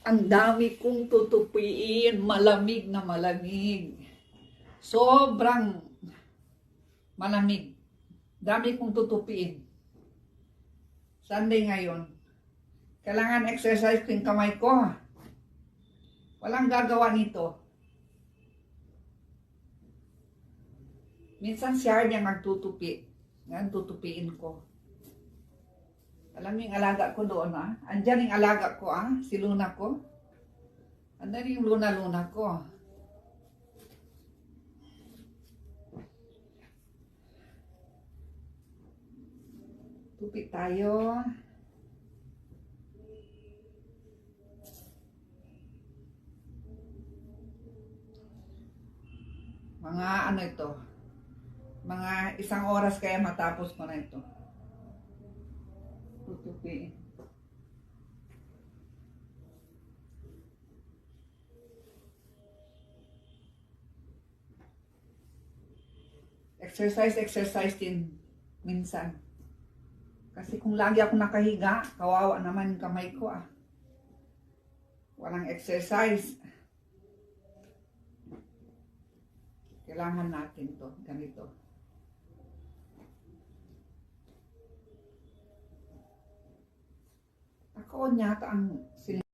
Ang dami kong tutupiin, malamig na malamig. Sobrang malamig. Dami kong tutupiin. Sunday ngayon. Kailangan exercise ko yung kamay ko. Walang gagawa nito. Minsan siya niya magtutupi. Ngayon tutupiin ko. Alam niyo yung alaga ko doon Andyan yung alaga ko si Luna ko. Andyan yung Luna ko. Tupi tayo. Mga ano ito. Mga 1 oras kaya matapos ko na ito. Tutupi. Exercise din minsan. Kasi kung lagi ako nakahiga, kawawa naman yung kamay ko Walang exercise. Kailangan natin to, ganito. Ako yata ang